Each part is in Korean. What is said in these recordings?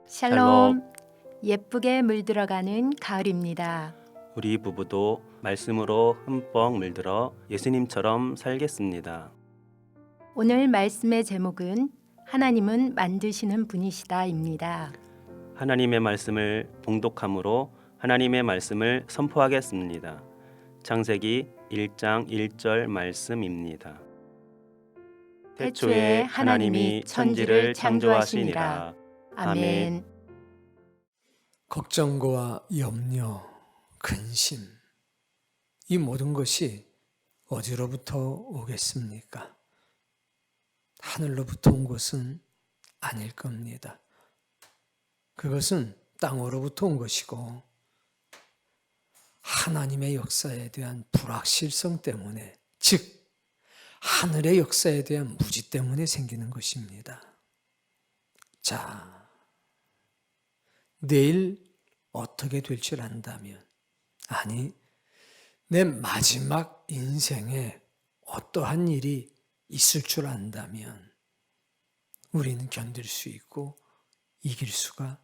샬롬. 예쁘게 물들어가는 가을입니다. 우리 부부도 말씀으로 흠뻑 물들어 예수님처럼 살겠습니다. 오늘 말씀의 제목은 하나님은 만드시는 분이시다입니다. 하나님의 말씀을 봉독함으로 하나님의 말씀을 선포하겠습니다. 창세기 1장 1절 말씀입니다. 태초에 하나님이 천지를 창조하시니라. 아멘. 걱정과 염려, 근심, 이 모든 것이 어디로부터 오겠습니까? 하늘로부터 온 것은 아닐 겁니다. 그것은 땅으로부터 온 것이고 하나님의 역사에 대한 불확실성 때문에, 즉 하늘의 역사에 대한 무지 때문에 생기는 것입니다. 자, 내일 어떻게 될 줄 안다면, 아니 내 마지막 인생에 어떠한 일이 있을 줄 안다면 우리는 견딜 수 있고 이길 수가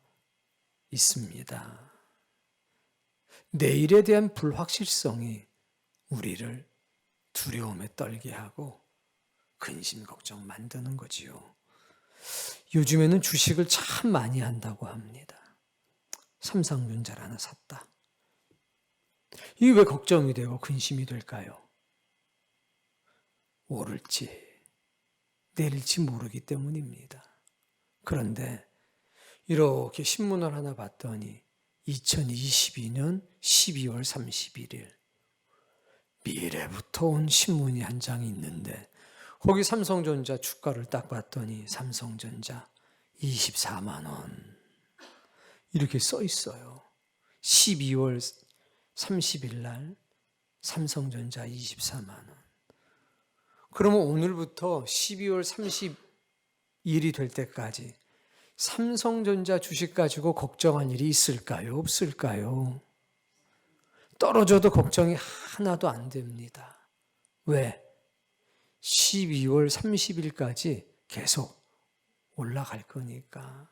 있습니다. 내일에 대한 불확실성이 우리를 두려움에 떨게 하고 근심 걱정 만드는 거지요. 요즘에는 주식을 참 많이 한다고 합니다. 삼성전자를 하나 샀다. 이게 왜 걱정이 되고 근심이 될까요? 오를지 내릴지 모르기 때문입니다. 그런데 이렇게 신문을 하나 봤더니 2022년 12월 31일 미래부터 온 신문이 한 장이 있는데 거기 삼성전자 주가를 딱 봤더니 삼성전자 24만 원 이렇게 써 있어요. 12월 30일 날 삼성전자 24만 원. 그러면 오늘부터 12월 30일이 될 때까지 삼성전자 주식 가지고 걱정한 일이 있을까요? 없을까요? 떨어져도 걱정이 하나도 안 됩니다. 왜? 12월 30일까지 계속 올라갈 거니까.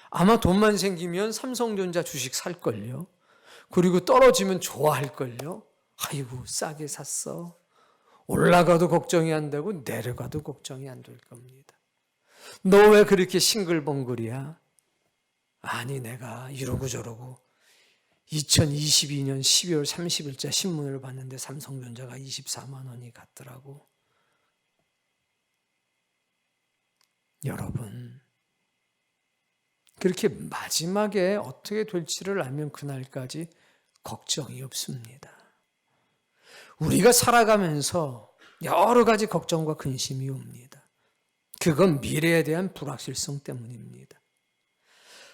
아마 돈만 생기면 삼성전자 주식 살걸요. 그리고 떨어지면 좋아할걸요. 아이고 싸게 샀어. 올라가도 걱정이 안 되고 내려가도 걱정이 안 될 겁니다. 너 왜 그렇게 싱글벙글이야? 아니 내가 이러고 저러고 2022년 12월 30일자 신문을 봤는데 삼성전자가 24만 원이 갔더라고. 여러분, 그렇게 마지막에 어떻게 될지를 알면 그날까지 걱정이 없습니다. 우리가 살아가면서 여러 가지 걱정과 근심이 옵니다. 그건 미래에 대한 불확실성 때문입니다.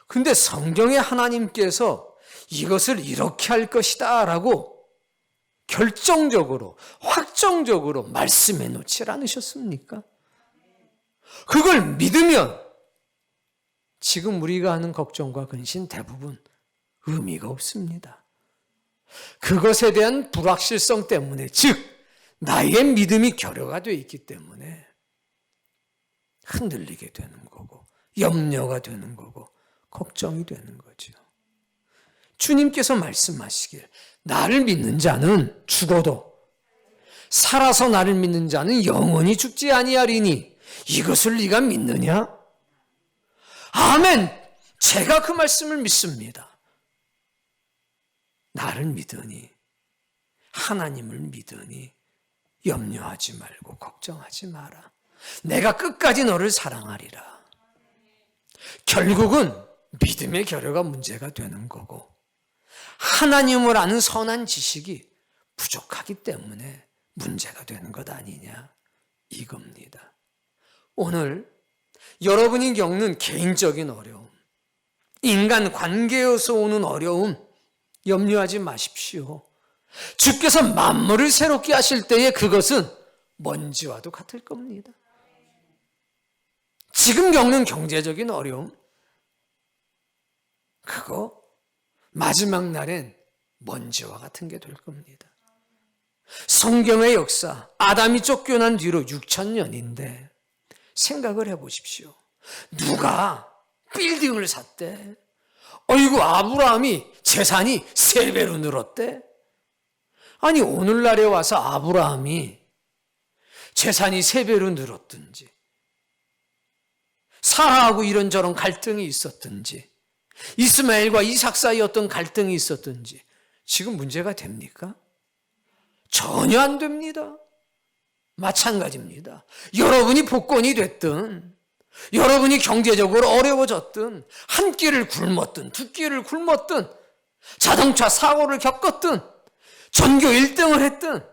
근데 성경에 하나님께서 이것을 이렇게 할 것이다 라고 결정적으로, 확정적으로 말씀해 놓지 않으셨습니까? 그걸 믿으면 지금 우리가 하는 걱정과 근심 대부분 의미가 없습니다. 그것에 대한 불확실성 때문에, 즉 나의 믿음이 결여가 되어 있기 때문에 흔들리게 되는 거고 염려가 되는 거고 걱정이 되는 거죠. 주님께서 말씀하시길 나를 믿는 자는 죽어도 살아서 나를 믿는 자는 영원히 죽지 아니하리니 이것을 네가 믿느냐? 아멘! 제가 그 말씀을 믿습니다. 나를 믿으니, 하나님을 믿으니 염려하지 말고 걱정하지 마라. 내가 끝까지 너를 사랑하리라. 결국은 믿음의 결여가 문제가 되는 거고 하나님을 아는 선한 지식이 부족하기 때문에 문제가 되는 것 아니냐 이겁니다. 오늘 여러분이 겪는 개인적인 어려움, 인간 관계에서 오는 어려움 염려하지 마십시오. 주께서 만물을 새롭게 하실 때에 그것은 먼지와도 같을 겁니다. 지금 겪는 경제적인 어려움, 그거 마지막 날엔 먼지와 같은 게 될 겁니다. 성경의 역사, 아담이 쫓겨난 뒤로 6,000년인데 생각을 해보십시오. 누가 빌딩을 샀대. 어이구, 아브라함이 재산이 3배로 늘었대. 아니, 오늘날에 와서 아브라함이 재산이 3배로 늘었든지, 사라하고 이런저런 갈등이 있었든지, 이스마엘과 이삭 사이 어떤 갈등이 있었든지 지금 문제가 됩니까? 전혀 안 됩니다. 마찬가지입니다. 여러분이 복권이 됐든, 여러분이 경제적으로 어려워졌든, 한 끼를 굶었든 두 끼를 굶었든, 자동차 사고를 겪었든, 전교 1등을 했든,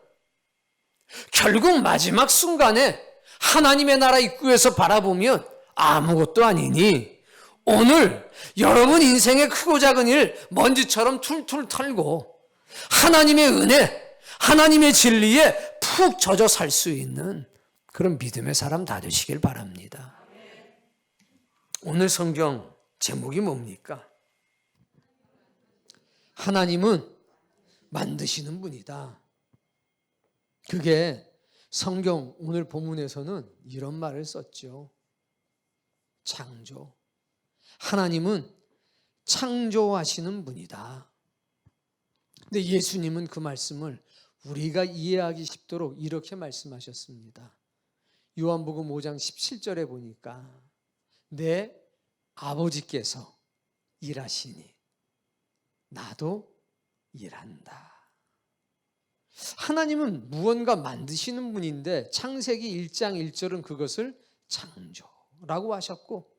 결국 마지막 순간에 하나님의 나라 입구에서 바라보면 아무것도 아니니, 오늘 여러분 인생의 크고 작은 일 먼지처럼 툴툴 털고 하나님의 은혜, 하나님의 진리에 푹 젖어 살 수 있는 그런 믿음의 사람 다 되시길 바랍니다. 오늘 성경 제목이 뭡니까? 하나님은 만드시는 분이다. 그게 성경 오늘 본문에서는 이런 말을 썼죠. 창조. 하나님은 창조하시는 분이다. 근데 예수님은 그 말씀을 우리가 이해하기 쉽도록 이렇게 말씀하셨습니다. 요한복음 5장 17절에 보니까 내 아버지께서 일하시니 나도 일한다. 하나님은 무언가 만드시는 분인데 창세기 1장 1절은 그것을 창조라고 하셨고,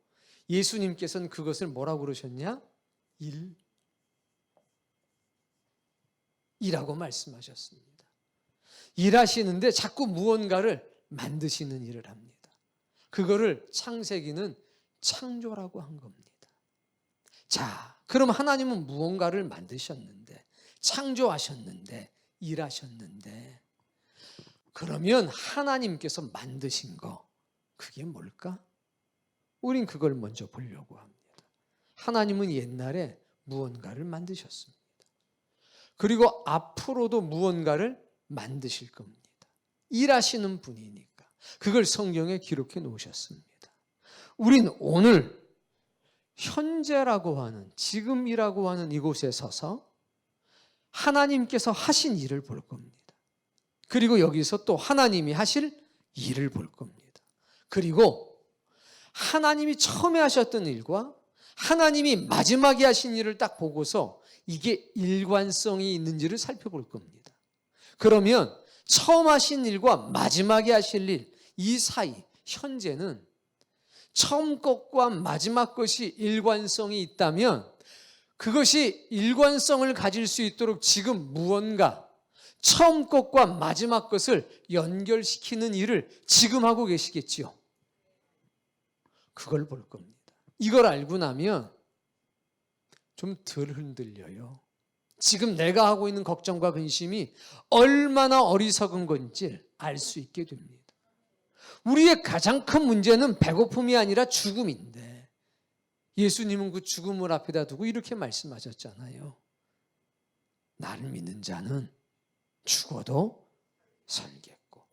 예수님께서는 그것을 뭐라고 그러셨냐? 일이라고 말씀하셨습니다. 일하시는데 자꾸 무언가를 만드시는 일을 합니다. 그거를 창세기는 창조라고 한 겁니다. 자, 그럼 하나님은 무언가를 만드셨는데, 창조하셨는데, 일하셨는데, 그러면 하나님께서 만드신 거, 그게 뭘까? 우린 그걸 먼저 보려고 합니다. 하나님은 옛날에 무언가를 만드셨습니다. 그리고 앞으로도 무언가를 만드실 겁니다. 일하시는 분이니까 그걸 성경에 기록해 놓으셨습니다. 우린 오늘 현재라고 하는, 지금이라고 하는 이곳에 서서 하나님께서 하신 일을 볼 겁니다. 그리고 여기서 또 하나님이 하실 일을 볼 겁니다. 그리고 하나님이 처음에 하셨던 일과 하나님이 마지막에 하신 일을 딱 보고서 이게 일관성이 있는지를 살펴볼 겁니다. 그러면 처음 하신 일과 마지막에 하실 일, 이 사이, 현재는 처음 것과 마지막 것이 일관성이 있다면 그것이 일관성을 가질 수 있도록 지금 무언가 처음 것과 마지막 것을 연결시키는 일을 지금 하고 계시겠지요. 그걸 볼 겁니다. 이걸 알고 나면 좀 덜 흔들려요. 지금 내가 하고 있는 걱정과 근심이 얼마나 어리석은 건지 알 수 있게 됩니다. 우리의 가장 큰 문제는 배고픔이 아니라 죽음인데, 예수님은 그 죽음을 앞에다 두고 이렇게 말씀하셨잖아요. 나를 믿는 자는 죽어도 살겠고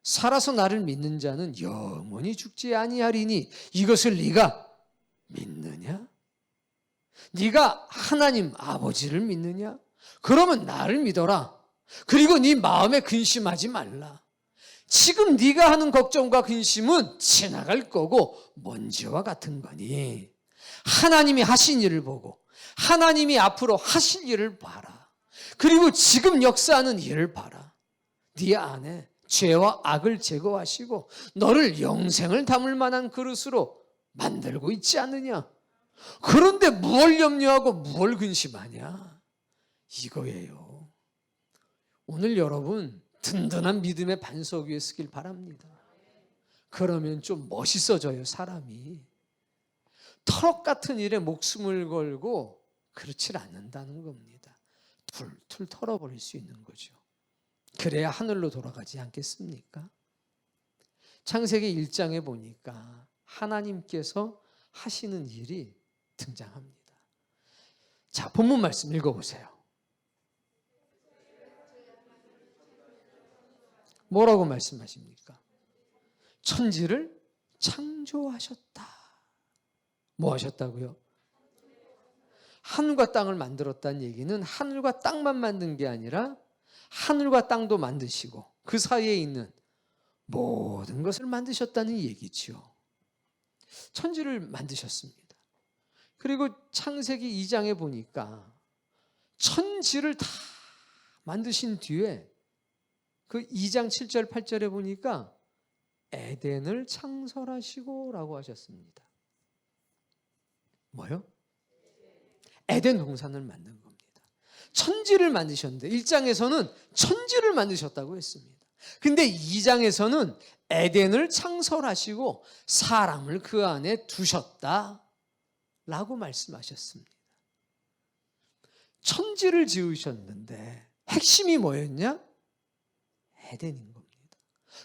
살아서 나를 믿는 자는 영원히 죽지 아니하리니 이것을 네가 믿느냐? 네가 하나님 아버지를 믿느냐? 그러면 나를 믿어라. 그리고 네 마음에 근심하지 말라. 지금 네가 하는 걱정과 근심은 지나갈 거고 먼지와 같은 거니 하나님이 하신 일을 보고 하나님이 앞으로 하실 일을 봐라. 그리고 지금 역사하는 일을 봐라. 네 안에 죄와 악을 제거하시고 너를 영생을 담을 만한 그릇으로 만들고 있지 않느냐? 그런데 무엇 염려하고 무엇 근심하냐? 이거예요. 오늘 여러분 든든한 믿음의 반석 위에 서길 바랍니다. 그러면 좀 멋있어져요, 사람이. 털럭 같은 일에 목숨을 걸고 그렇지 않는다는 겁니다. 툴툴 털어버릴 수 있는 거죠. 그래야 하늘로 돌아가지 않겠습니까? 창세기 1장에 보니까 하나님께서 하시는 일이 등장합니다. 자, 본문 말씀 읽어보세요. 뭐라고 말씀하십니까? 천지를 창조하셨다. 뭐 하셨다고요? 하늘과 땅을 만들었다는 얘기는 하늘과 땅만 만든 게 아니라 하늘과 땅도 만드시고 그 사이에 있는 모든 것을 만드셨다는 얘기지요. 천지를 만드셨습니다. 그리고 창세기 2장에 보니까 천지를 다 만드신 뒤에 그 2장 7절 8절에 보니까 에덴을 창설하시고 라고 하셨습니다. 뭐요? 에덴 동산을 만든 겁니다. 천지를 만드셨는데 1장에서는 천지를 만드셨다고 했습니다. 근데 2장에서는 에덴을 창설하시고 사람을 그 안에 두셨다 라고 말씀하셨습니다. 천지를 지으셨는데 핵심이 뭐였냐? 에덴인 겁니다.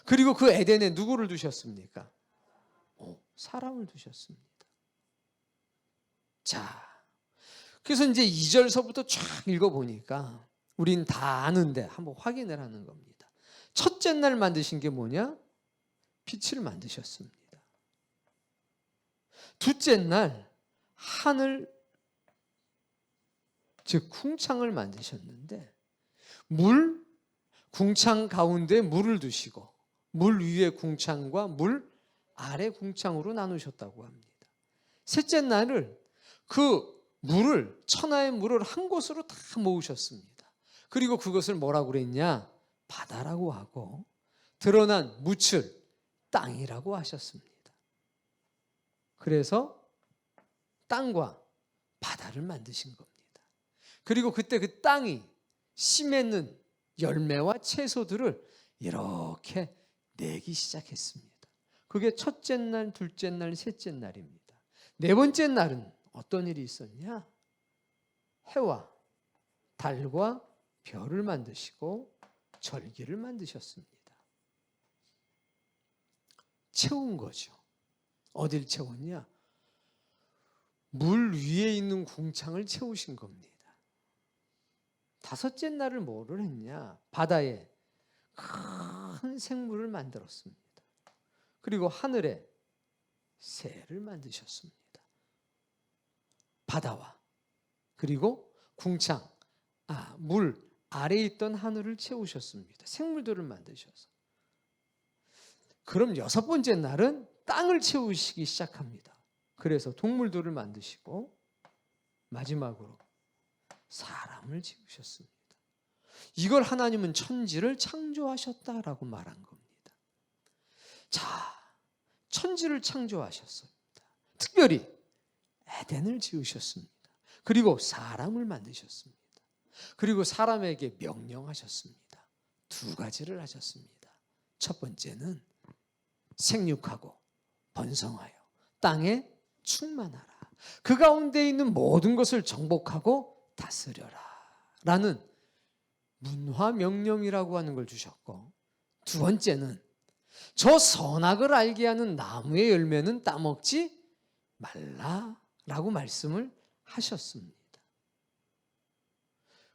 그리고 그 에덴에 누구를 두셨습니까? 사람을 두셨습니다. 자, 그래서 이제 2절서부터 쫙 읽어보니까 우린 다 아는데 한번 확인을 하는 겁니다. 첫째 날 만드신 게 뭐냐? 빛을 만드셨습니다. 둘째 날 하늘, 즉 궁창을 만드셨는데 궁창 가운데 물을 두시고 물 위에 궁창과 물 아래 궁창으로 나누셨다고 합니다. 셋째 날을 그 물을, 천하의 물을 한 곳으로 다 모으셨습니다. 그리고 그것을 뭐라고 그랬냐? 바다라고 하고 드러난 묻을 땅이라고 하셨습니다. 그래서 땅과 바다를 만드신 겁니다. 그리고 그때 그 땅이 씨 맺는 열매와 채소들을 이렇게 내기 시작했습니다. 그게 첫째 날, 둘째 날, 셋째 날입니다. 네 번째 날은 어떤 일이 있었냐? 해와 달과 별을 만드시고 절기를 만드셨습니다. 채운 거죠. 어딜 채웠냐? 물 위에 있는 궁창을 채우신 겁니다. 다섯째 날을 뭐를 했냐? 바다에 큰 생물을 만들었습니다. 그리고 하늘에 새를 만드셨습니다. 바다와 그리고 궁창, 물 아래에 있던 하늘을 채우셨습니다. 생물들을 만드셔서. 그럼 여섯 번째 날은 땅을 채우시기 시작합니다. 그래서 동물들을 만드시고 마지막으로 사람을 지으셨습니다. 이걸 하나님은 천지를 창조하셨다라고 말한 겁니다. 자, 천지를 창조하셨습니다. 특별히 에덴을 지으셨습니다. 그리고 사람을 만드셨습니다. 그리고 사람에게 명령하셨습니다. 두 가지를 하셨습니다. 첫 번째는 생육하고 번성하여 땅에 충만하라. 그 가운데 있는 모든 것을 정복하고 다스려라 라는 문화 명령이라고 하는 걸 주셨고, 두 번째는 저 선악을 알게 하는 나무의 열매는 따먹지 말라 라고 말씀을 하셨습니다.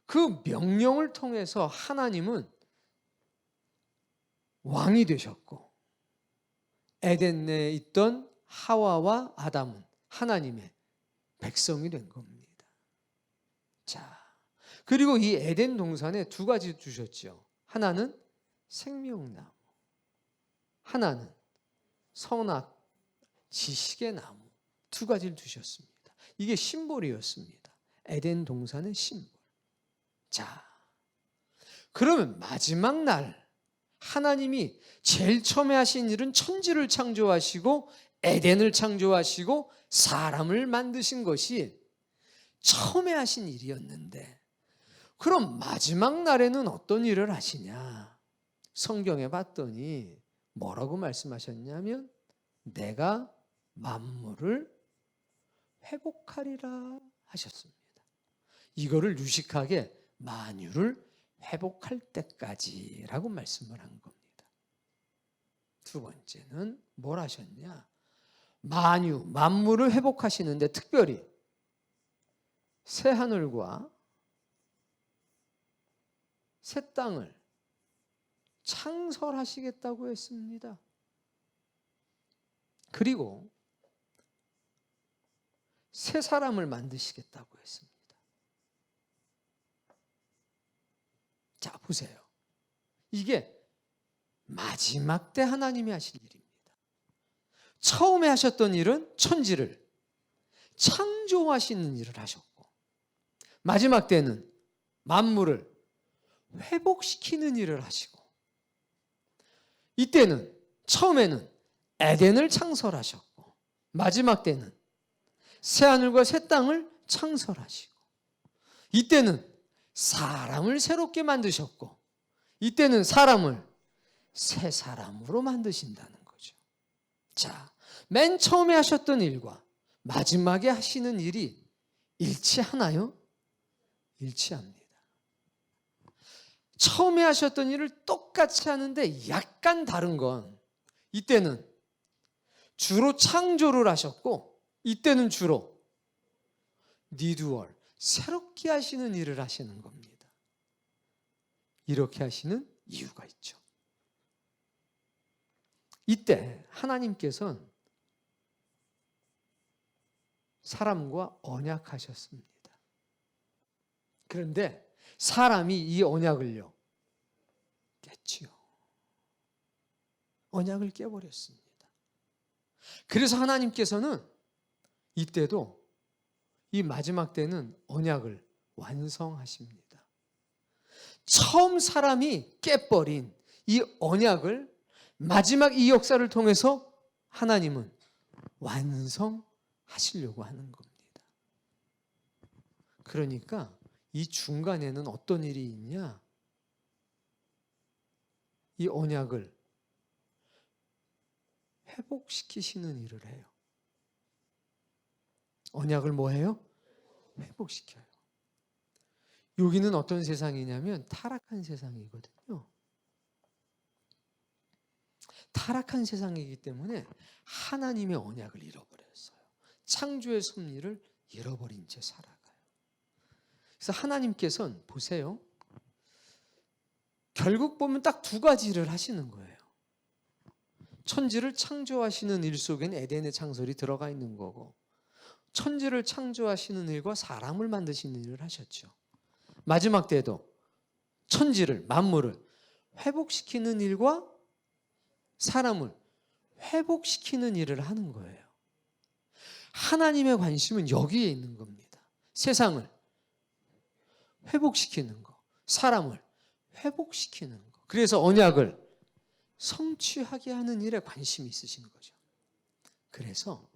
그 명령을 통해서 하나님은 왕이 되셨고 에덴 내에 있던 하와와 아담은 하나님의 백성이 된 겁니다. 자, 그리고 이 에덴 동산에 두 가지 주셨죠. 하나는 생명나무, 하나는 선악 지식의 나무, 두 가지를 주셨습니다. 이게 심볼이었습니다. 에덴 동산의 심볼. 자, 그러면 마지막 날 하나님이 제일 처음에 하신 일은 천지를 창조하시고 에덴을 창조하시고 사람을 만드신 것이 처음에 하신 일이었는데, 그럼 마지막 날에는 어떤 일을 하시냐? 성경에 봤더니 뭐라고 말씀하셨냐면 내가 만물을 회복하리라 하셨습니다. 이거를 유식하게 만유를 회복할 때까지라고 말씀을 한 겁니다. 두 번째는 뭘 하셨냐? 만물을 회복하시는데 특별히 새 하늘과 새 땅을 창설하시겠다고 했습니다. 그리고 새 사람을 만드시겠다고 했습니다. 자, 보세요. 이게 마지막 때 하나님이 하실 일입니다. 처음에 하셨던 일은 천지를 창조하시는 일을 하셨고, 마지막 때는 만물을 회복시키는 일을 하시고, 이때는 처음에는 에덴을 창설하셨고, 마지막 때는 새하늘과 새 땅을 창설하시고, 이때는 사람을 새롭게 만드셨고, 이때는 사람을 새 사람으로 만드신다는 거죠. 자, 맨 처음에 하셨던 일과 마지막에 하시는 일이 일치하나요? 일치합니다. 처음에 하셨던 일을 똑같이 하는데 약간 다른 건, 이때는 주로 창조를 하셨고, 이때는 주로 리뉴얼, 새롭게 하시는 일을 하시는 겁니다. 이렇게 하시는 이유가 있죠. 이때 하나님께서는 사람과 언약하셨습니다. 그런데 사람이 이 언약을요, 깼지요. 언약을 깨버렸습니다. 그래서 하나님께서는 이때도, 이 마지막 때는 언약을 완성하십니다. 처음 사람이 깨버린 이 언약을 마지막 이 역사를 통해서 하나님은 완성하시려고 하는 겁니다. 그러니까 이 중간에는 어떤 일이 있냐? 이 언약을 회복시키시는 일을 해요. 언약을 뭐 해요? 회복시켜요. 여기는 어떤 세상이냐면 타락한 세상이거든요. 타락한 세상이기 때문에 하나님의 언약을 잃어버렸어요. 창조의 섭리를 잃어버린 채 살아가요. 그래서 하나님께서는 보세요. 결국 보면 딱 두 가지를 하시는 거예요. 천지를 창조하시는 일 속에는 에덴의 창설이 들어가 있는 거고, 천지를 창조하시는 일과 사람을 만드시는 일을 하셨죠. 마지막 때도 천지를, 만물을 회복시키는 일과 사람을 회복시키는 일을 하는 거예요. 하나님의 관심은 여기에 있는 겁니다. 세상을 회복시키는 거, 사람을 회복시키는 거. 그래서 언약을 성취하게 하는 일에 관심이 있으신 거죠. 그래서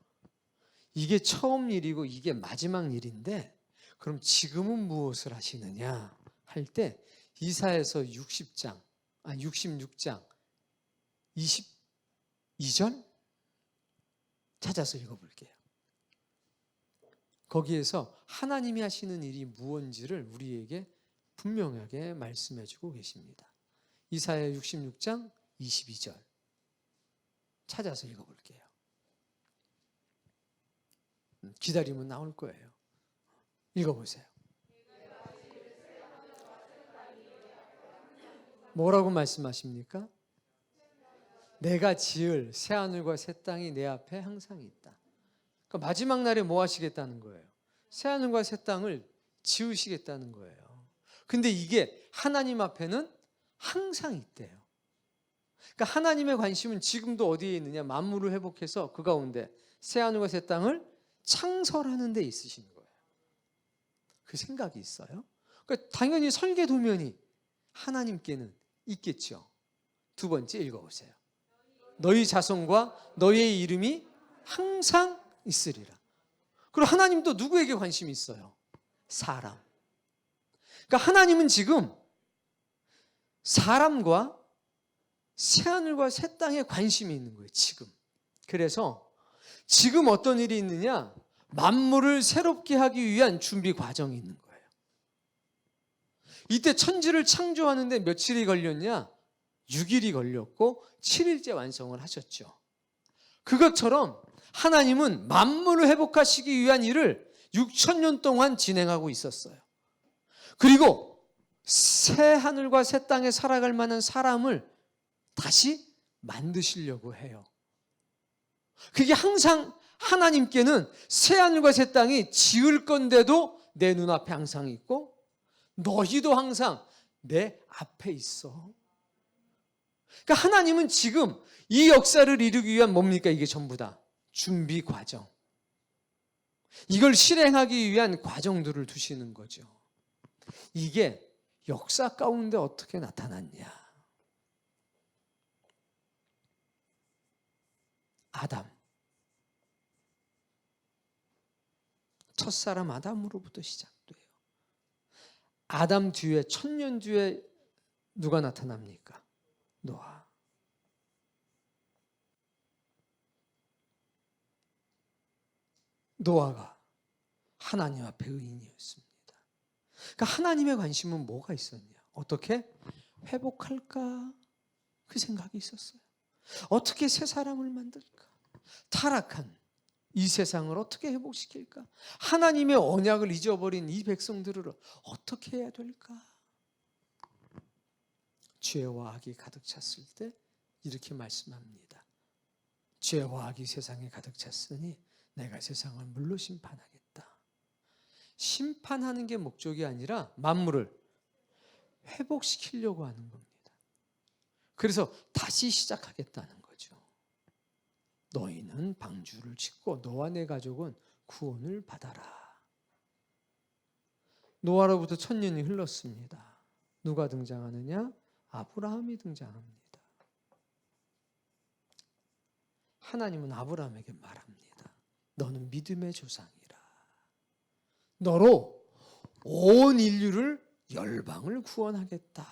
이게 처음 일이고 이게 마지막 일인데, 그럼 지금은 무엇을 하시느냐 할 때 이사야서 66장 22절 찾아서 읽어볼게요. 거기에서 하나님이 하시는 일이 무엇인지를 우리에게 분명하게 말씀해 주고 계십니다. 이사야 66장 22절 찾아서 읽어볼게요. 기다리면 나올 거예요. 읽어보세요. 뭐라고 말씀하십니까? 내가 지을 새하늘과 새 땅이 내 앞에 항상 있다. 그러니까 마지막 날에 뭐 하시겠다는 거예요? 새하늘과 새 땅을 지으시겠다는 거예요. 근데 이게 하나님 앞에는 항상 있대요. 그러니까 하나님의 관심은 지금도 어디에 있느냐? 만물을 회복해서 그 가운데 새하늘과 새 땅을 창설하는 데 있으신 거예요. 그 생각이 있어요. 그러니까 당연히 설계 도면이 하나님께는 있겠죠. 두 번째 읽어보세요. 너희 자손과 너희의 이름이 항상 있으리라. 그리고 하나님도 누구에게 관심이 있어요? 사람. 그러니까 하나님은 지금 사람과 새하늘과 새 땅에 관심이 있는 거예요. 지금. 그래서 지금 어떤 일이 있느냐? 만물을 새롭게 하기 위한 준비 과정이 있는 거예요. 이때 천지를 창조하는데 며칠이 걸렸냐? 6일이 걸렸고 7일째 완성을 하셨죠. 그것처럼 하나님은 만물을 회복하시기 위한 일을 6,000년 동안 진행하고 있었어요. 그리고 새 하늘과 새 땅에 살아갈 만한 사람을 다시 만드시려고 해요. 그게 항상 하나님께는 새하늘과 새 땅이 지을 건데도 내 눈앞에 항상 있고 너희도 항상 내 앞에 있어. 그러니까 하나님은 지금 이 역사를 이루기 위한 뭡니까? 이게 전부 다 준비 과정. 이걸 실행하기 위한 과정들을 두시는 거죠. 이게 역사 가운데 어떻게 나타났냐? 아담. 첫사람 아담으로부터 시작돼요. 아담 뒤에 1000년 뒤에 누가 나타납니까? 노아. 노아가 하나님 앞에 의인이었습니다. 그러니까 하나님의 관심은 뭐가 있었냐? 어떻게 회복할까? 그 생각이 있었어요. 어떻게 새 사람을 만들까? 타락한 이 세상을 어떻게 회복시킬까? 하나님의 언약을 잊어버린 이 백성들을 어떻게 해야 될까? 죄와 악이 가득 찼을 때 이렇게 말씀합니다. 죄와 악이 세상에 가득 찼으니 내가 세상을 물로 심판하겠다. 심판하는 게 목적이 아니라 만물을 회복시키려고 하는 겁니다. 그래서 다시 시작하겠다는 거죠. 너희는 방주를 짓고 너와 내 가족은 구원을 받아라. 노아로부터 1000년이 흘렀습니다. 누가 등장하느냐? 아브라함이 등장합니다. 하나님은 아브라함에게 말합니다. 너는 믿음의 조상이라. 너로 온 인류를 열방을 구원하겠다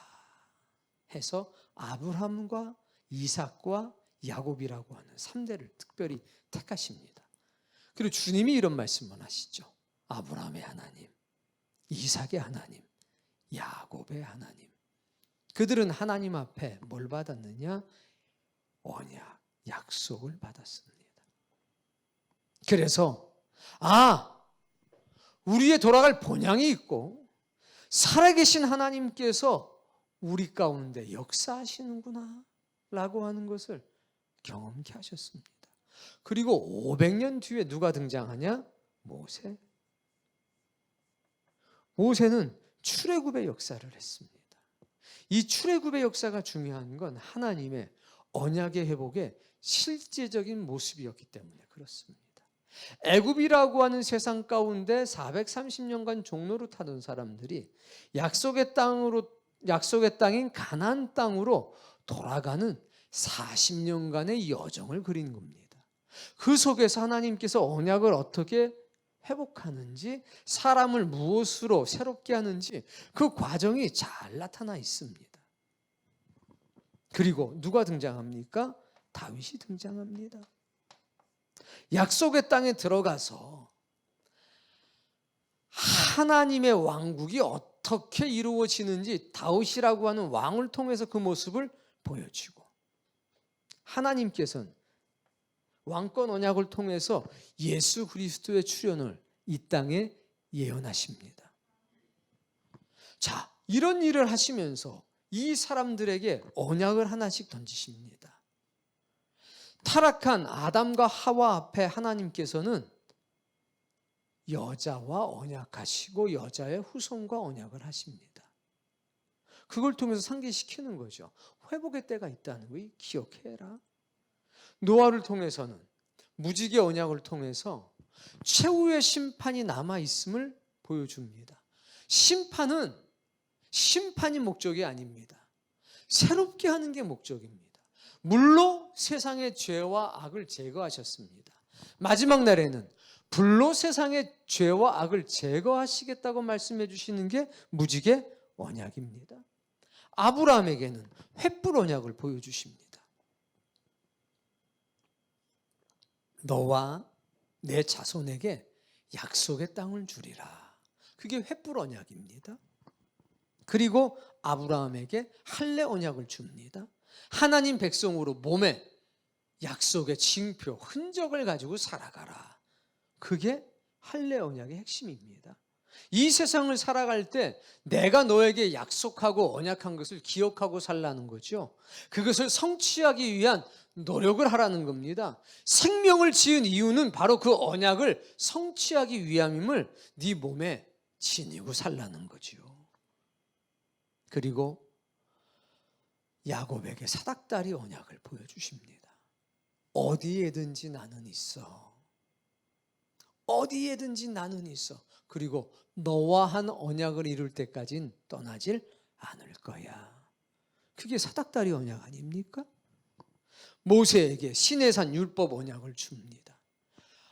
해서 아브라함과 이삭과 야곱이라고 하는 3대를 특별히 택하십니다. 그리고 주님이 이런 말씀을 하시죠. 아브라함의 하나님, 이삭의 하나님, 야곱의 하나님. 그들은 하나님 앞에 뭘 받았느냐? 언약, 약속을 받았습니다. 그래서 우리의 돌아갈 본향이 있고 살아계신 하나님께서 우리 가운데 역사하시는구나 라고 하는 것을 경험케 하셨습니다. 그리고 500년 뒤에 누가 등장하냐? 모세. 모세는 출애굽의 역사를 했습니다. 이 출애굽의 역사가 중요한 건 하나님의 언약의 회복의 실제적인 모습이었기 때문에 그렇습니다. 애굽이라고 하는 세상 가운데 430년간 종로를 타던 사람들이 약속의 땅인 가나안 땅으로 돌아가는 40년간의 여정을 그린 겁니다. 그 속에서 하나님께서 언약을 어떻게 회복하는지, 사람을 무엇으로 새롭게 하는지 그 과정이 잘 나타나 있습니다. 그리고 누가 등장합니까? 다윗이 등장합니다. 약속의 땅에 들어가서 하나님의 왕국이 어떻게 이루어지는지 다윗이라고 하는 왕을 통해서 그 모습을 보여주고, 하나님께서는 왕권 언약을 통해서 예수 그리스도의 출현을 이 땅에 예언하십니다. 자, 이런 일을 하시면서 이 사람들에게 언약을 하나씩 던지십니다. 타락한 아담과 하와 앞에 하나님께서는 여자와 언약하시고 여자의 후손과 언약을 하십니다. 그걸 통해서 상기시키는 거죠. 회복의 때가 있다는 거 기억해라. 노아를 통해서는 무지개 언약을 통해서 최후의 심판이 남아있음을 보여줍니다. 심판이 목적이 아닙니다. 새롭게 하는 게 목적입니다. 물로 세상의 죄와 악을 제거하셨습니다. 마지막 날에는 불로 세상의 죄와 악을 제거하시겠다고 말씀해 주시는 게 무지개 언약입니다. 아브라함에게는 횃불 언약을 보여주십니다. 너와 내 자손에게 약속의 땅을 주리라. 그게 횃불 언약입니다. 그리고 아브라함에게 할례 언약을 줍니다. 하나님 백성으로 몸에 약속의 징표, 흔적을 가지고 살아가라. 그게 할례 언약의 핵심입니다. 이 세상을 살아갈 때 내가 너에게 약속하고 언약한 것을 기억하고 살라는 거죠. 그것을 성취하기 위한 노력을 하라는 겁니다. 생명을 지은 이유는 바로 그 언약을 성취하기 위함임을 네 몸에 지니고 살라는 거지요. 그리고 야곱에게 사닥다리 언약을 보여주십니다. 어디에든지 나는 있어. 어디에든지 나는 있어. 그리고 너와 한 언약을 이룰 때까진 떠나질 않을 거야. 그게 사닥다리 언약 아닙니까? 모세에게 시내산 율법 언약을 줍니다.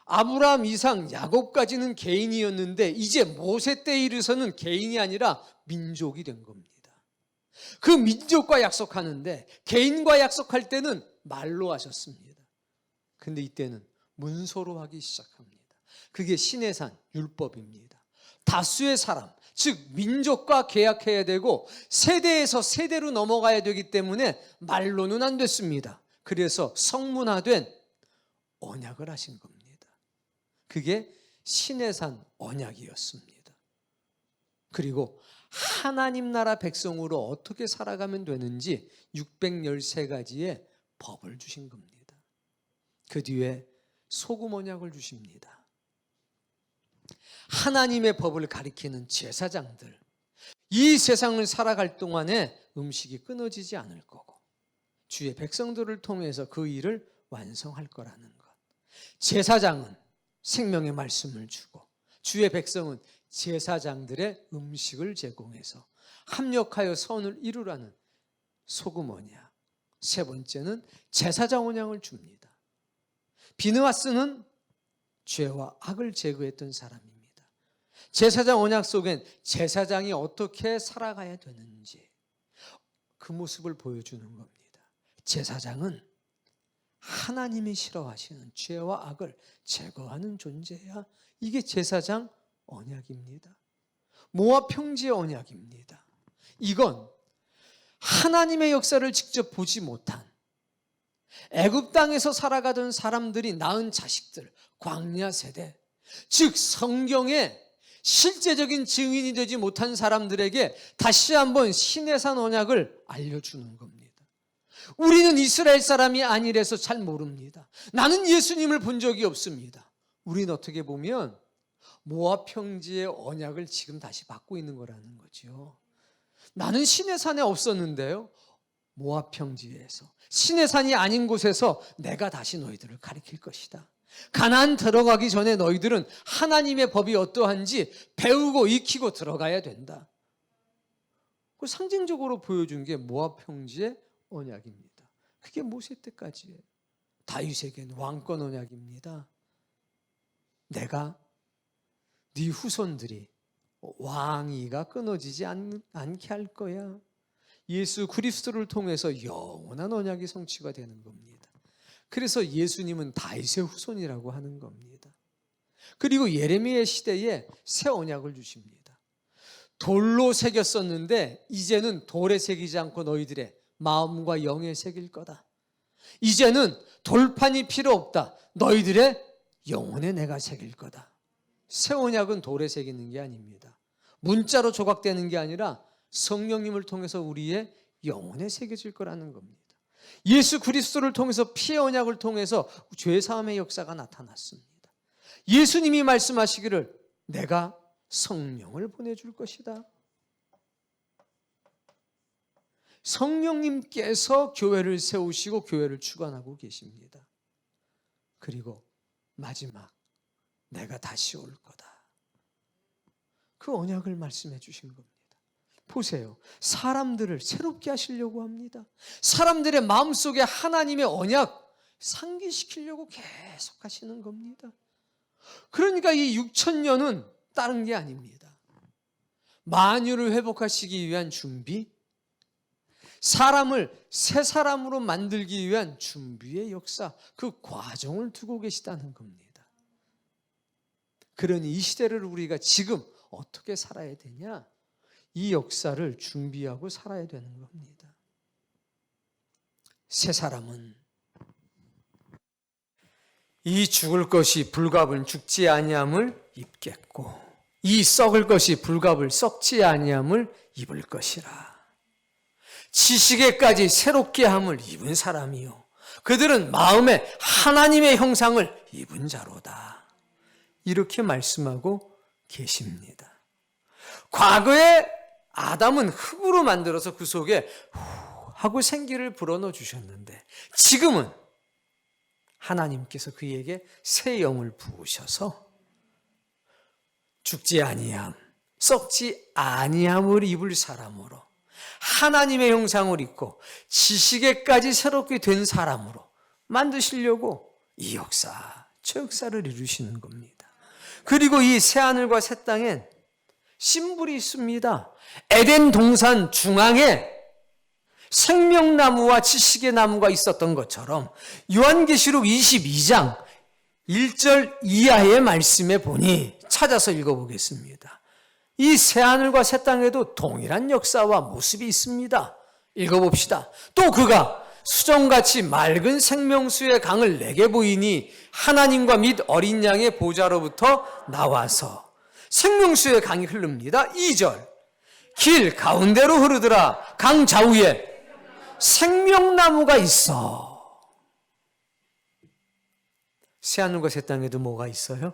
아브라함, 이삭, 야곱까지는 개인이었는데 이제 모세 때에 이르서는 개인이 아니라 민족이 된 겁니다. 그 민족과 약속하는데 개인과 약속할 때는 말로 하셨습니다. 근데 이때는 문서로 하기 시작합니다. 그게 시내산 율법입니다. 다수의 사람, 즉 민족과 계약해야 되고 세대에서 세대로 넘어가야 되기 때문에 말로는 안 됐습니다. 그래서 성문화된 언약을 하신 겁니다. 그게 시내산 언약이었습니다. 그리고 하나님 나라 백성으로 어떻게 살아가면 되는지 613가지의 법을 주신 겁니다. 그 뒤에 소금 언약을 주십니다. 하나님의 법을 가리키는 제사장들, 이 세상을 살아갈 동안에 음식이 끊어지지 않을 거고 주의 백성들을 통해서 그 일을 완성할 거라는 것. 제사장은 생명의 말씀을 주고 주의 백성은 제사장들의 음식을 제공해서 합력하여 선을 이루라는 소금 언약. 세 번째는 제사장 언약을 줍니다. 비느하스는 죄와 악을 제거했던 사람입니다. 제사장 언약 속엔 제사장이 어떻게 살아가야 되는지 그 모습을 보여주는 겁니다. 제사장은 하나님이 싫어하시는 죄와 악을 제거하는 존재야. 이게 제사장 언약입니다. 모압 평지의 언약입니다. 이건 하나님의 역사를 직접 보지 못한 애굽 땅에서 살아가던 사람들이 낳은 자식들, 광야 세대, 즉 성경의 실제적인 증인이 되지 못한 사람들에게 다시 한번 시내산 언약을 알려주는 겁니다. 우리는 이스라엘 사람이 아니라서 잘 모릅니다. 나는 예수님을 본 적이 없습니다. 우리는 어떻게 보면 모압 평지의 언약을 지금 다시 받고 있는 거라는 거죠. 나는 시내산에 없었는데요. 모압 평지에서 시내산이 아닌 곳에서 내가 다시 너희들을 가리킬 것이다. 가나안 들어가기 전에 너희들은 하나님의 법이 어떠한지 배우고 익히고 들어가야 된다. 그 상징적으로 보여준 게 모압 평지의 언약입니다. 그게 모세 때까지예요. 다윗에게는 왕권 언약입니다. 내가 네 후손들이 왕위가 끊어지지 않게 할 거야. 예수 그리스도를 통해서 영원한 언약이 성취가 되는 겁니다. 그래서 예수님은 다윗의 후손이라고 하는 겁니다. 그리고 예레미야 시대에 새 언약을 주십니다. 돌로 새겼었는데 이제는 돌에 새기지 않고 너희들의 마음과 영에 새길 거다. 이제는 돌판이 필요 없다. 너희들의 영혼에 내가 새길 거다. 새 언약은 돌에 새기는 게 아닙니다. 문자로 조각되는 게 아니라 성령님을 통해서 우리의 영혼에 새겨질 거라는 겁니다. 예수 그리스도를 통해서 피의 언약을 통해서 죄사함의 역사가 나타났습니다. 예수님이 말씀하시기를 내가 성령을 보내줄 것이다. 성령님께서 교회를 세우시고 교회를 주관하고 계십니다. 그리고 마지막 내가 다시 올 거다. 그 언약을 말씀해 주신 겁니다. 보세요. 사람들을 새롭게 하시려고 합니다. 사람들의 마음속에 하나님의 언약 상기시키려고 계속 하시는 겁니다. 그러니까 이 6,000년은 다른 게 아닙니다. 만유를 회복하시기 위한 준비, 사람을 새 사람으로 만들기 위한 준비의 역사, 그 과정을 두고 계시다는 겁니다. 그러니 이 시대를 우리가 지금 어떻게 살아야 되냐? 이 역사를 준비하고 살아야 되는 겁니다. 새 사람은 이 죽을 것이 불갑을 죽지 아니함을 입겠고 이 썩을 것이 불갑을 썩지 아니함을 입을 것이라. 지식에까지 새롭게 함을 입은 사람이요 그들은 마음에 하나님의 형상을 입은 자로다. 이렇게 말씀하고 계십니다. 과거에 아담은 흙으로 만들어서 그 속에 하고 생기를 불어넣어 주셨는데 지금은 하나님께서 그에게 새 영을 부으셔서 죽지 아니함, 썩지 아니함을 입을 사람으로 하나님의 형상을 입고 지식에까지 새롭게 된 사람으로 만드시려고 이 역사, 저 역사를 이루시는 겁니다. 그리고 이 새하늘과 새 땅엔 심불이 있습니다. 에덴 동산 중앙에 생명나무와 지식의 나무가 있었던 것처럼 요한계시록 22장 1절 이하의 말씀에 보니 찾아서 읽어보겠습니다. 이 새하늘과 새 땅에도 동일한 역사와 모습이 있습니다. 읽어봅시다. 또 그가 수정같이 맑은 생명수의 강을 내게 보이니 하나님과 및 어린 양의 보좌로부터 나와서 생명수의 강이 흐릅니다. 2절 길 가운데로 흐르더라. 강 좌우에 생명나무가 있어. 새하늘과 새 땅에도 뭐가 있어요?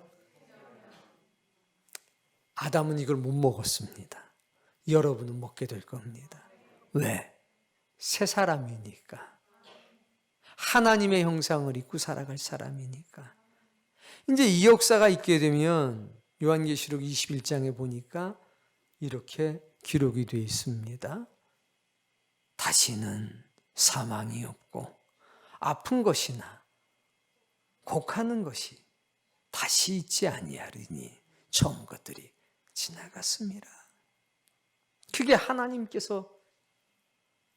아담은 이걸 못 먹었습니다. 여러분은 먹게 될 겁니다. 왜? 새 사람이니까. 하나님의 형상을 입고 살아갈 사람이니까. 이제 이 역사가 있게 되면 요한계시록 21장에 보니까 이렇게 기록이 되어 있습니다. 다시는 사망이 없고 아픈 것이나 곡하는 것이 다시 있지 아니하리니 처음 것들이 지나갔습니다. 그게 하나님께서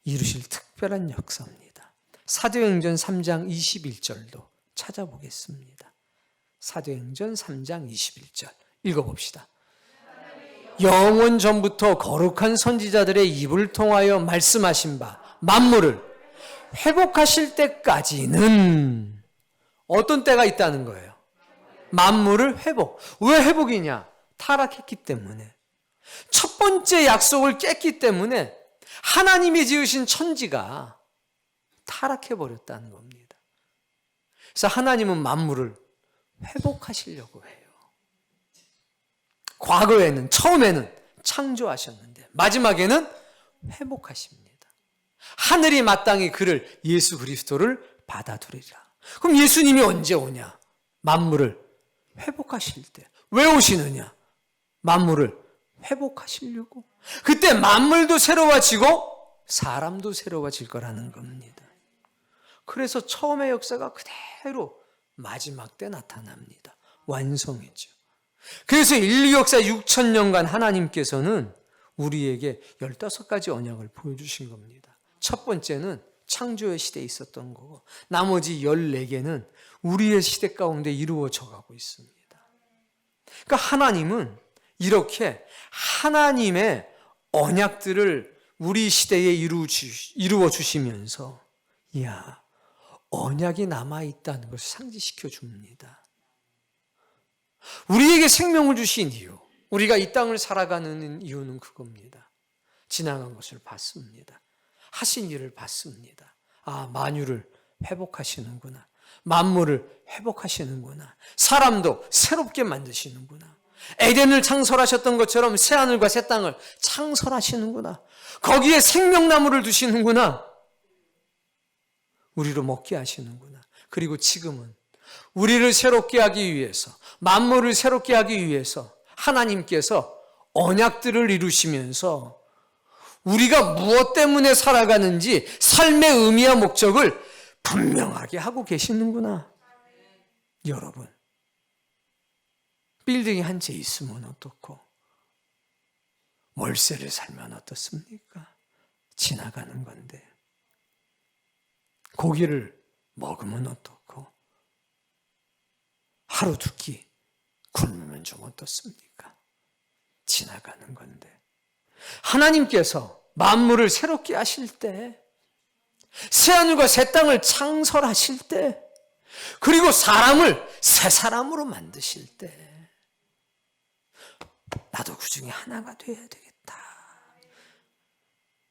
이루실 특별한 역사입니다. 사도행전 3장 21절도 찾아보겠습니다. 사도행전 3장 21절 읽어봅시다. 영원 전부터 거룩한 선지자들의 입을 통하여 말씀하신 바 만물을 회복하실 때까지는 어떤 때가 있다는 거예요? 만물을 회복. 왜 회복이냐? 타락했기 때문에. 첫 번째 약속을 깼기 때문에 하나님이 지으신 천지가 타락해버렸다는 겁니다. 그래서 하나님은 만물을 회복하시려고 해요. 과거에는, 처음에는 창조하셨는데 마지막에는 회복하십니다. 하늘이 마땅히 그를 예수 그리스도를 받아들이라. 그럼 예수님이 언제 오냐? 만물을 회복하실 때. 왜 오시느냐? 만물을 회복하시려고. 그때 만물도 새로워지고 사람도 새로워질 거라는 겁니다. 그래서 처음의 역사가 그대로 마지막 때 나타납니다. 완성이죠. 그래서 인류 역사 6,000년간 하나님께서는 우리에게 15가지 언약을 보여주신 겁니다. 첫 번째는 창조의 시대에 있었던 거고 나머지 14개는 우리의 시대 가운데 이루어져 가고 있습니다. 그러니까 하나님은 이렇게 하나님의 언약들을 우리 시대에 이루어 주시면서 이야, 언약이 남아있다는 것을 상기시켜 줍니다. 우리에게 생명을 주신 이유, 우리가 이 땅을 살아가는 이유는 그겁니다. 지나간 것을 봤습니다. 하신 일을 봤습니다. 아, 만유를 회복하시는구나. 만물을 회복하시는구나. 사람도 새롭게 만드시는구나. 에덴을 창설하셨던 것처럼 새하늘과 새 땅을 창설하시는구나. 거기에 생명나무를 두시는구나. 우리로 먹게 하시는구나. 그리고 지금은 우리를 새롭게 하기 위해서, 만물을 새롭게 하기 위해서 하나님께서 언약들을 이루시면서 우리가 무엇 때문에 살아가는지 삶의 의미와 목적을 분명하게 하고 계시는구나. 여러분, 빌딩이 한 채 있으면 어떻고 월세를 살면 어떻습니까? 지나가는 건데. 고기를 먹으면 어떻고 하루 두 끼 굶으면 좀 어떻습니까? 지나가는 건데. 하나님께서 만물을 새롭게 하실 때, 새하늘과 새 땅을 창설하실 때, 그리고 사람을 새 사람으로 만드실 때 나도 그 중에 하나가 돼야 되겠다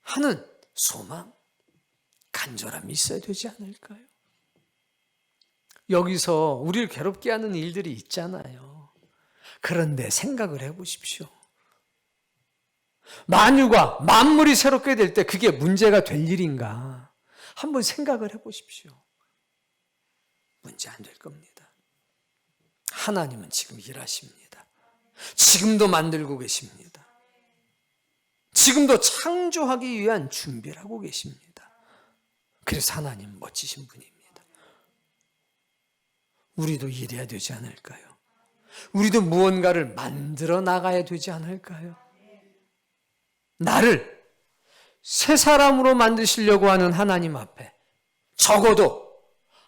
하는 소망, 간절함이 있어야 되지 않을까요? 여기서 우리를 괴롭게 하는 일들이 있잖아요. 그런데 생각을 해보십시오. 만유가 만물이 새롭게 될 때 그게 문제가 될 일인가? 한번 생각을 해보십시오. 문제 안 될 겁니다. 하나님은 지금 일하십니다. 지금도 만들고 계십니다. 지금도 창조하기 위한 준비를 하고 계십니다. 그래서 하나님 멋지신 분입니다. 우리도 일해야 되지 않을까요? 우리도 무언가를 만들어 나가야 되지 않을까요? 나를 새 사람으로 만드시려고 하는 하나님 앞에 적어도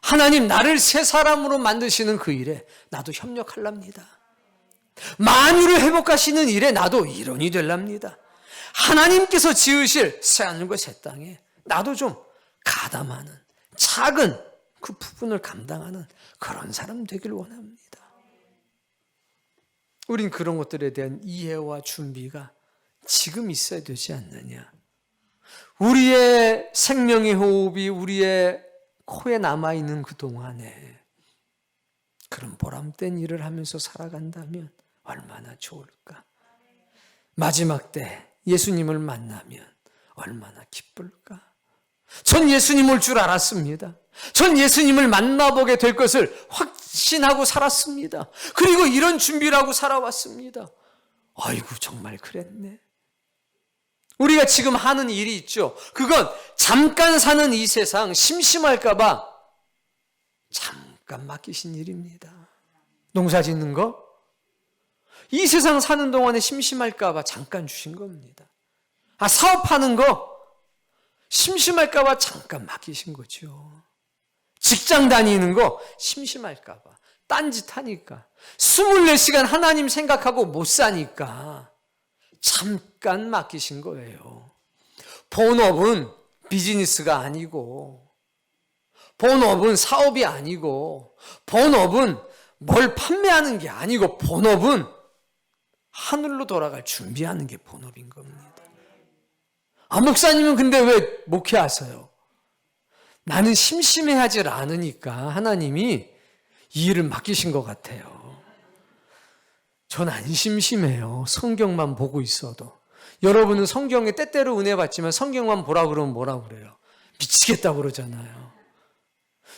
하나님 나를 새 사람으로 만드시는 그 일에 나도 협력하랍니다. 만유를 회복하시는 일에 나도 일원이 되랍니다. 하나님께서 지으실 새하늘과 새 땅에 나도 좀 가담하는 작은 그 부분을 감당하는 그런 사람 되길 원합니다. 우린 그런 것들에 대한 이해와 준비가 지금 있어야 되지 않느냐. 우리의 생명의 호흡이 우리의 코에 남아있는 그 동안에 그런 보람된 일을 하면서 살아간다면 얼마나 좋을까. 마지막 때 예수님을 만나면 얼마나 기쁠까. 전 예수님 올 줄 알았습니다. 전 예수님을 만나보게 될 것을 확신하고 살았습니다. 그리고 이런 준비를 하고 살아왔습니다. 아이고 정말 그랬네. 우리가 지금 하는 일이 있죠. 그건 잠깐 사는 이 세상 심심할까 봐 잠깐 맡기신 일입니다. 농사 짓는 거? 이 세상 사는 동안에 심심할까 봐 잠깐 주신 겁니다. 사업하는 거? 심심할까 봐 잠깐 맡기신 거죠. 직장 다니는 거 심심할까 봐 딴짓 하니까 24시간 하나님 생각하고 못 사니까 잠깐 맡기신 거예요. 본업은 비즈니스가 아니고, 본업은 사업이 아니고, 본업은 뭘 판매하는 게 아니고, 본업은 하늘로 돌아갈 준비하는 게 본업인 겁니다. 목사님은 근데 왜 목회하세요? 나는 심심해하지 않으니까 하나님이 이 일을 맡기신 것 같아요. 전 안 심심해요. 성경만 보고 있어도. 여러분은 성경에 때때로 은혜 받지만 성경만 보라 그러면 뭐라 그래요? 미치겠다고 그러잖아요.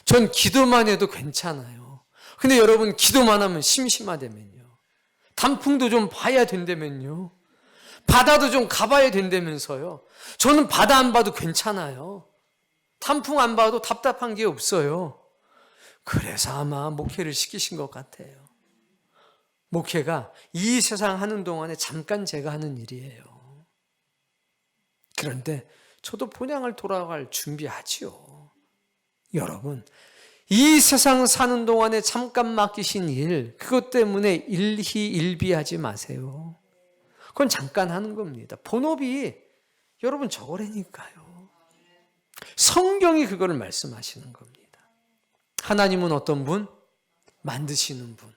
전 기도만 해도 괜찮아요. 근데 여러분 기도만 하면 심심하다면요. 단풍도 좀 봐야 된다면요. 바다도 좀 가봐야 된다면서요. 저는 바다 안 봐도 괜찮아요. 단풍 안 봐도 답답한 게 없어요. 그래서 아마 목회를 시키신 것 같아요. 목회가 이 세상 하는 동안에 잠깐 제가 하는 일이에요. 그런데 저도 본향을 돌아갈 준비하지요. 여러분, 이 세상 사는 동안에 잠깐 맡기신 일, 그것 때문에 일희일비하지 마세요. 그건 잠깐 하는 겁니다. 본업이 여러분 저거라니까요. 성경이 그거를 말씀하시는 겁니다. 하나님은 어떤 분? 만드시는 분.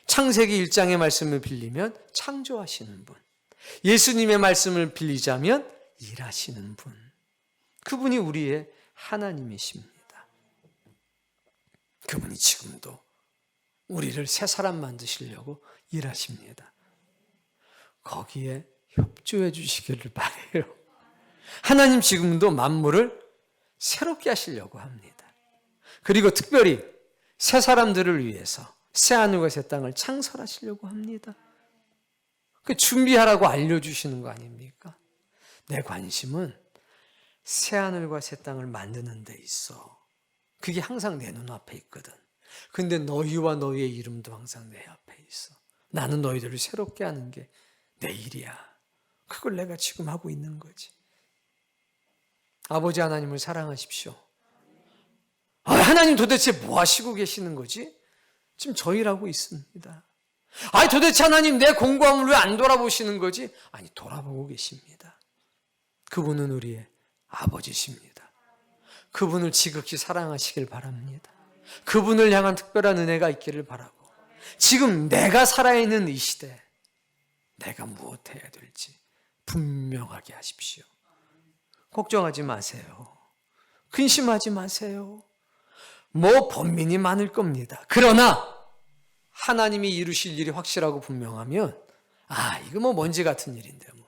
창세기 1장의 말씀을 빌리면 창조하시는 분. 예수님의 말씀을 빌리자면 일하시는 분. 그분이 우리의 하나님이십니다. 그분이 지금도 우리를 새 사람 만드시려고 일하십니다. 거기에 협조해 주시기를 바라요. 하나님 지금도 만물을 새롭게 하시려고 합니다. 그리고 특별히 새 사람들을 위해서 새 하늘과 새 땅을 창설하시려고 합니다. 그 준비하라고 알려주시는 거 아닙니까? 내 관심은 새 하늘과 새 땅을 만드는 데 있어. 그게 항상 내 눈앞에 있거든. 근데 너희와 너희의 이름도 항상 내 앞에 있어. 나는 너희들을 새롭게 하는 게 내 일이야. 그걸 내가 지금 하고 있는 거지. 아버지 하나님을 사랑하십시오. 하나님 도대체 뭐 하시고 계시는 거지? 지금 저 일하고 있습니다. 도대체 하나님 내 공부함을 왜 안 돌아보시는 거지? 돌아보고 계십니다. 그분은 우리의 아버지십니다. 그분을 지극히 사랑하시길 바랍니다. 그분을 향한 특별한 은혜가 있기를 바라고, 지금 내가 살아있는 이 시대 내가 무엇 해야 될지 분명하게 하십시오. 걱정하지 마세요. 근심하지 마세요. 뭐 번민이 많을 겁니다. 그러나 하나님이 이루실 일이 확실하고 분명하면 이거 뭐 먼지 같은 일인데 뭐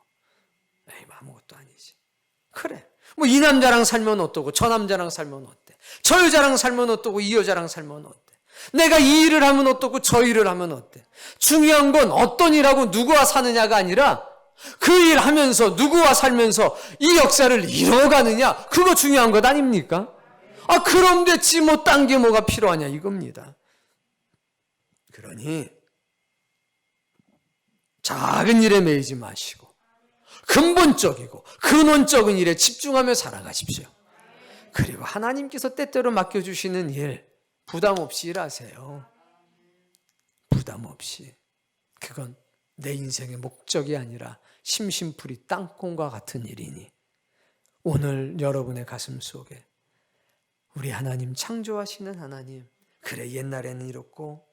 아무것도 아니지. 그래. 뭐 이 남자랑 살면 어떠고 저 남자랑 살면 어때? 저 여자랑 살면 어떠고 이 여자랑 살면 어때? 내가 이 일을 하면 어떻고 저 일을 하면 어때? 중요한 건 어떤 일하고 누구와 사느냐가 아니라 그 일 하면서 누구와 살면서 이 역사를 이뤄가느냐, 그거 중요한 것 아닙니까? 그럼 됐지 뭐 딴 게 뭐가 필요하냐 이겁니다. 그러니 작은 일에 매이지 마시고 근본적이고 근원적인 일에 집중하며 살아가십시오. 그리고 하나님께서 때때로 맡겨주시는 일 부담 없이 일하세요. 부담 없이. 그건 내 인생의 목적이 아니라 심심풀이 땅콩과 같은 일이니 오늘 여러분의 가슴 속에 우리 하나님, 창조하시는 하나님, 그래 옛날에는 이렇고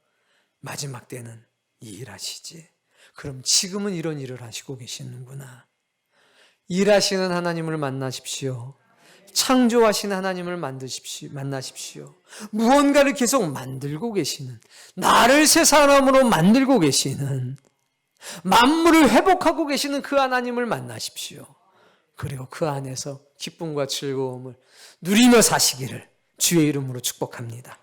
마지막 때는 이 일하시지. 그럼 지금은 이런 일을 하시고 계시는구나. 일하시는 하나님을 만나십시오. 창조하시는 하나님을 만나십시오. 무언가를 계속 만들고 계시는, 나를 새 사람으로 만들고 계시는, 만물을 회복하고 계시는 그 하나님을 만나십시오. 그리고 그 안에서 기쁨과 즐거움을 누리며 사시기를 주의 이름으로 축복합니다.